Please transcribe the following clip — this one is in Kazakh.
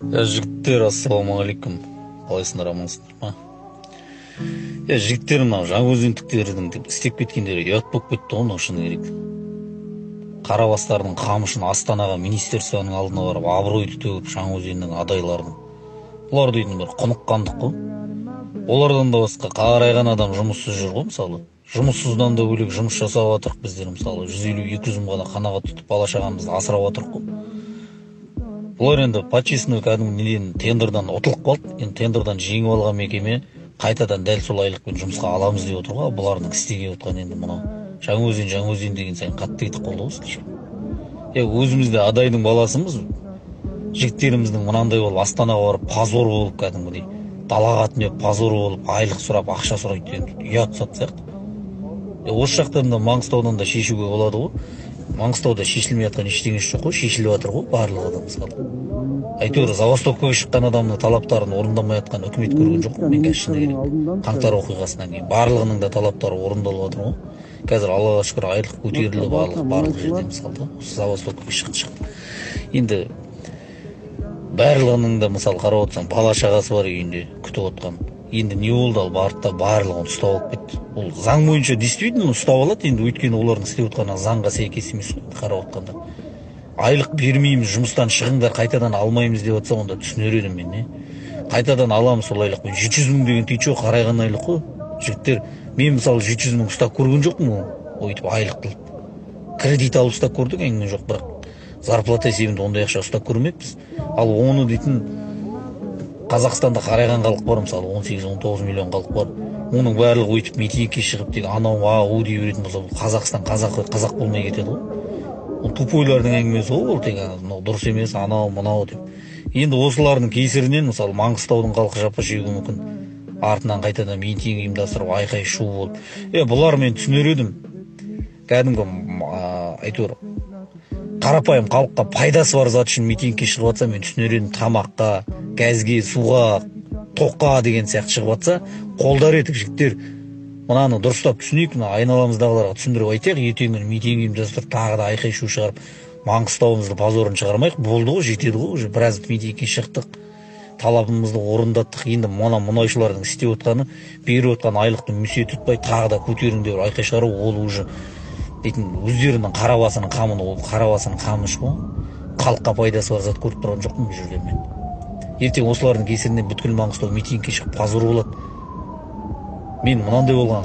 Жігіттер, ассалаумағалейкум. Қалайсыңдар, амансыңдар ма? Жігіттер, мынау жаңаөзендіктердің деп істеп кеткендері ұят болып кетті ғой, мынау шыны керек. Қарабастардың қамышын Астанаға министерствоның алдына барып абыройды төгіп жаңаөзеннің адайларын. Бұлар дейтін бір құныққандық қой. Олардан да басқа қарайған адам жұмыссыз жүр ғой, мысалы. Жұмыссыздан да бөлек жұмыс жасап жатырық біздер, мысалы 150-200 мың ғана қанағат тұтып бала шағамызды асырап жатырық қой. Бұлар енді по-честный кәдімгі неден тендердан ұтылып қалды. Енді тендердан жеңіп алған мекеме қайтадан дәл сол айлықпен жұмысқа аламыз деп отыр ғой. Бұлардың істеген отқан енді мынау жаңаөзен деген сайын қатты кетіп қалды ғой сізше. Өзімізде адайдың баласымыз, жігіттеріміздің мынандай болып Астанаға барып позор болып кәдімгідей далаға түнеп позор болып айлық сұрап ақша сұрайды деген ұят сат сияқты. Осы жақтан да Маңғыстаудан да шешуге болады ғой. Маңғыстауда шешілмей жатқан ештеңесі жоқ қой, шешіліп жатыр ғой барлығы да мысалы. Әйтеуір Забастовкаға шыққан адамның талаптарын орындамай жатқан үкімет көрген жоқ қой, мен қазір шыны керек. Қаңтар оқиғасынан кейін барлығының да талаптары орындалып жатыр ғой. Қазір Аллаға шүкір айлық көтерілді барлық жерде мысалы. Забастовкаға шықты. Енді барлығының да мысалы қарап отырсаң бала шағасы бар үйінде күтіп отқан. Енді не болды, ал барды барлығын ұстап алып кетті. Ол заң бойынша действительно ұстап алады, енді өйткені олардың істеп отқаны заңға сәйкес емес қой, қарап отқанда. Айлық бермейміз, жұмыстан шығыңдар, қайтадан алмаймыз деп отса, онда түсінер едім мен, не? Қайтадан аламыз сол айлықпен. 700 мың деген тиючі қарайған айлық қой. Жігіттер, мен мысалы 700 мың ұстап көрген жоқпын ғой, өйтіп айлық қылып. Кредит алып ұстап көрдік, әңгіме жоқ, бірақ зарплата есебінде ондай ақша ұстап көрмеппіз. Ал оны дейтін Қазақстанда қарайған халық бар, мысалы 18-19 миллион халық бар. Оның барлығы өйтіп митингке шығып тек анау дей беретін болса, Қазақстан қазақ болмай кетеді ғой. Ол тупойлардың әңгімесі ғой, ол тек дұрыс емес, мынау деп. Енді осылардың кесірінен мысалы Маңғыстаудың халқы жапа шегуі мүмкін. Артынан қайтадан митинг ұйымдастырып, айқай шу болып. Бұлар мен түсінер едім. Кәдімгі әйтеуір қарапайым халыққа пайдасы бар зат үшін митингке шығып жатса, мен түсінер едім. Тамаққа, газге, суға, тоққа деген сияқты шығып жатса, қолдар едік жігіттер. Мынаны дұрыстап түсінейік, айналамыздағыларға түсіндіріп айтайық, ертең күні митинг ұйымдастырып, тағы да айқай шу шығарып, Маңғыстауымызды позорын шығармайық. Болды ғой, жетеді ғой, уже біраз митингке шықтық, талабымызды орындаттық. Енді мұнайшылардың істеп отқаны, беріп отқан айлықты мүсе тұтпай, тағы да көтеріңдер айқай шығару, ол уже дейтін өздерінің қарабасының қамын, ол қарабасының қамы ғой. Халыққа пайдасы бар зат көріп тұрған жоқпын бұл жерде мен. Ертең осылардың кесірінен бүткіл Маңғыстау митингке шығып позор болады. Мен мынандай болған